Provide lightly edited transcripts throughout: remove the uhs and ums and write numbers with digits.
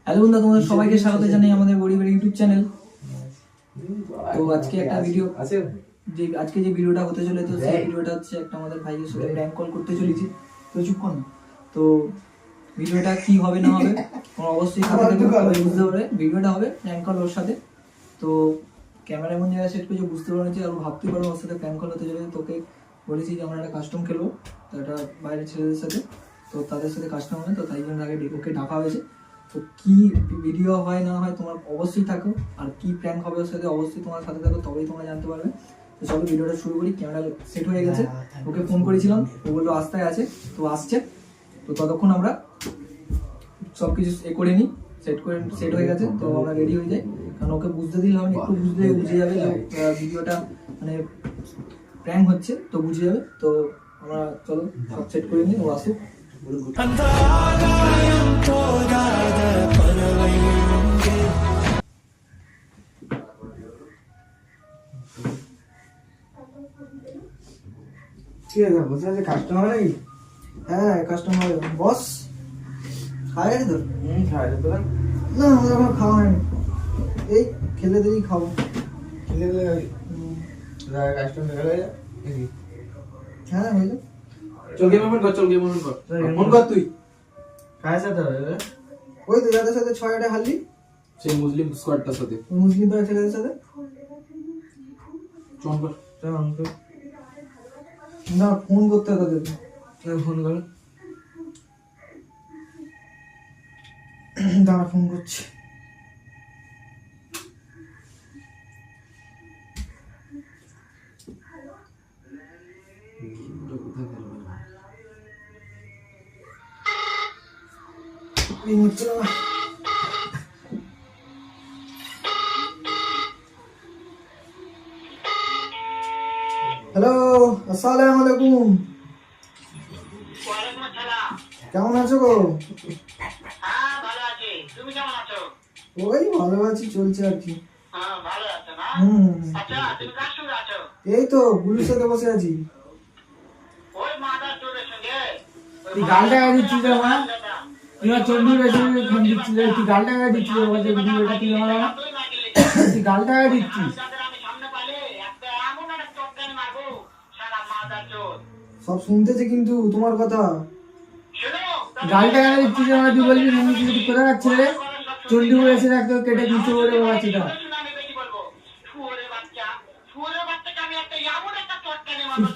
Hello বন্ধুরা, তোমাদের সবাইকে স্বাগত জানাই আমাদের গরিবের ইউটিউব চ্যানেল। তো আজকে একটা ভিডিও আছে, আজকে যে ভিডিওটা হতে চলেছে তো সেই ভিডিওটা হচ্ছে একটা আমাদের ভাইয়ের সাথে প্র্যাঙ্ক কল করতে চলেছি। তো চুপ কর না। তো ভিডিওটা কি হবে না হবে তোমরা অবশ্যই সাথে থাকবে, বুঝতে পারবে। ভিডিওটা হবে প্র্যাঙ্ক কল ওর সাথে। তো ক্যামেরা এমন জায়গায় সেট করেছে বুঝতে পারছি, আর ভাবতে পারো ওর সাথে প্র্যাঙ্ক কল হতে চলেছে। তোকে বলেছি যে আমরা একটা কাস্টম খেলবো, তো একটা বাইরের ছেলেদের সাথে, তো তাদের সাথে কাস্টম হবে, তো তাই জন্য আগে ওকে ডাকা হয়েছে। তো কি ভিডিও হয় না হয় তোমার অবশ্যই থাকো, আর কি প্র্যাঙ্ক হবে ওর সাথে অবশ্যই তোমার সাথে থাকো, তবেই তোমরা জানতে পারবে। তো চলো ভিডিওটা শুরু করি। ক্যামেরা সেট হয়ে গেছে, ওকে ফোন করেছিলাম, ও বললো আস্তায় আছে, তো আসছে। তো ততক্ষণ আমরা সবকিছু করে নিই, সেট হয়ে গেছে, তো আমরা রেডি হয়ে যাই। কারণ ওকে বুঝতে দিলে হবে, একটু বুঝে যাবে যে ভিডিওটা মানে প্র্যাঙ্ক হচ্ছে, তো বুঝে যাবে। তো আমরা চলো সব সেট করে নিই, ও আসুক। ঠিক আছে, বসে আছে কাস্টমার নাকি? হ্যাঁ কাস্টমার বস খাওয়া গেছে তো? খাওয়া যেত না? না আমাদের এখন খাওয়া হয়নি, এই খেলে দিলেই খাবো। খেলে দিলে কাস্টমার গেলে হ্যাঁ হইলো। চল গেম ওপেন কর, চল গেম ওপেন কর, ফোন কর তুই। কার সাথে হবে? ওই তো যাদের সাথে 6টা হারলি, সেই মুসলিম স্কোয়াডটার সাথে মুসলিম পাড়ার ছেলেদের সাথে। ফোন কর। না ফোন করতে হবে তাদেরকে। ফোন করো। দাঁড়া ফোন করছি। এই হচ্ছে না। হ্যালো, আসসালামু আলাইকুম। কেমন আছো গো? ওই ভালো আছি, চলছে আর কি। এই তো গুলুর সাথে বসে আছি। তুই গালটা গায়ে দিচ্ছিস রে মা? তুই চন্ডুর এসে ফোন দিচ্ছিস, তুই গালটা গায়ে দিচ্ছিস, বলছে ভিডিওটা তুই আমার তুই গালটা গায়ে দিচ্ছিস। সব শুনতেছে কিন্তু তোমার কথা। গালটা গায়ে দিচ্ছিস আমার, তুই বলবি মনে কিছু কোথায় যাচ্ছে রে? চন্ডুর এসে রাখতে কেটে দিচ্ছে ওরে বাচ্চাটা।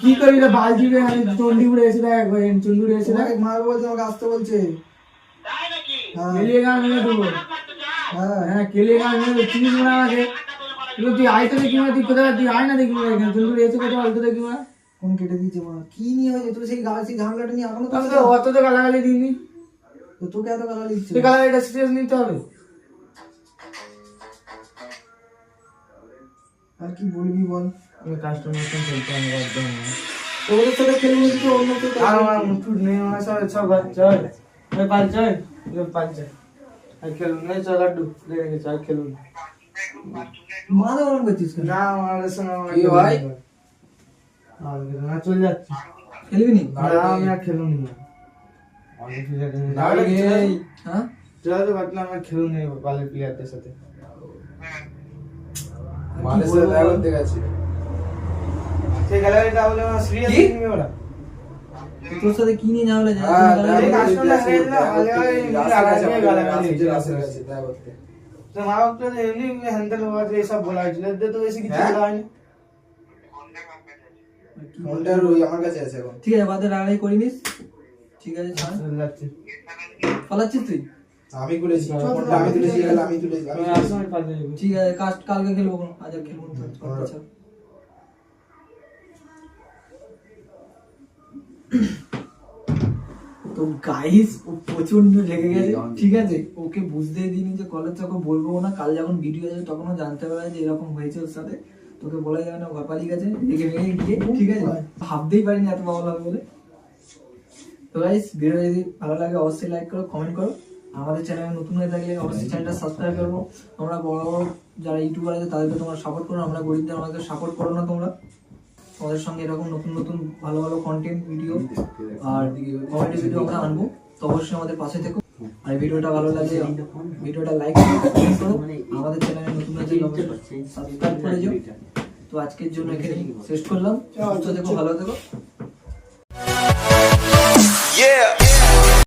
কি করি রে বালজি রে? আমি চন্ডীপুরে এসে দেখ, চন্ডীপুরে এসে দেখ মার বলছে, আমাকে আসতে বলছে। হ্যাঁ কেলিয়ে গান মেরে দেবো। হ্যাঁ কেলিয়ে গান মেরে দেবো, চিনিস না আমাকে? তুই আয় তো দেখি মা, তুই কোথায়, তুই আয় না দেখি মা, এখানে চন্ডীপুরে এসে কোথায় অল্প দেখি মা। ফোন কেটে দিয়েছে মা। কি নিয়ে হয়েছে তুই? সেই সেই ঝামেলাটা নিয়ে এখনো আমি তো অত তো গালাগালি দিইনি, তো তোকে এত গালা দিচ্ছে। তুই গালাগালিটা সিরিয়াস নিতে হবে। আর কি বলবি বল? আমি কাস্টমার চলতে আমি একদম ওদের সাথে খেলবো কিন্তু অন্য কেউ আর আমার মুঠুর নেই, আমার সব সব চল পাল চল পাল চল আর খেলুন না, চল আড্ডু লেগে গেছে আর খেলুন মাথা গরম করছিস কেন? না। আমাদের সঙ্গে আমার কি ভাই? না চলে যাচ্ছি, খেলবি নি? না আমি আর খেলুন না। হ্যাঁ চল তো বাটলা, আমার খেলুন নেই বালের প্লেয়ারদের সাথে। মানের সাথে দেখা করতে গেছি। সেই গ্যালারিটা বলে আমার সিরিয়াস নিয়ে ওরা। তোর সাথে কি নিয়ে ঝামেলা যায়? হ্যাঁ, এই কাস্টমার হয়ে না গালাগালি দেখা করতে। তো মা বাপ তো এমনি হ্যান্ডেল হওয়া যে সব বলা হয়েছিল, এদের তো বেশি কিছু হ্যাঁ? বলা হয়নি। ফোনটা ওই আমার কাছে আছে এখন। ঠিক আছে, বাদে রাড়াই করিনিস। ঠিক আছে ছাড়। চলে যাচ্ছি। পালাচ্ছিস তুই? আমি খুলেছি ফোনটা, আমি তুলেছি, আমি তুলেছি। আমি আসো, আমি পালিয়ে যাবো। ঠিক আছে, কালকে খেলবো, আজ আর খেলবো না। আচ্ছা তো গাইস, ও প্রচন্ড লেগে গেছে। ঠিক আছে, ওকে বুঝতে দিইনি যে কলেজ তোকে বলবো না, কাল যখন ভিডিও যাবে তখনও জানতে পারে যে এরকম হয়েছে ওর সাথে। তোকে বলা যাবে না, ঘর পালিয়ে গেছে রেগে ভেঙে গিয়ে। ঠিক আছে, ভাবতেই পারিনি এত ভালো হবে বলে। তো গাইস, ভিডিও যদি ভালো লাগে অবশ্যই লাইক করো, কমেন্ট করো। আমাদের চ্যানেলে নতুন হয়ে থাকলে অবশ্যই চ্যানেলটা সাবস্ক্রাইব করবো। তোমরা বড় বড় যারা ইউটিউবার আছে তাদেরকে তোমরা সাপোর্ট করো, আমরা গরিবদের আমাদের সাপোর্ট করো না তোমরা। তোমাদের সঙ্গে এরকম নতুন নতুন ভালো ভালো কন্টেন্ট ভিডিও আর কমেডি ভিডিও আমরা আনবো, তো অবশ্যই আমাদের পাশে থেকো। আর ভিডিওটা ভালো লাগলে ভিডিওটা লাইক করো, কমেন্ট করো, আমাদের চ্যানেলে নতুন আছে সাবস্ক্রাইব করে যাও। তো আজকের জন্য এখানে শেষ করলাম। সুস্থ থেকো, ভালো থেকো। Yeah.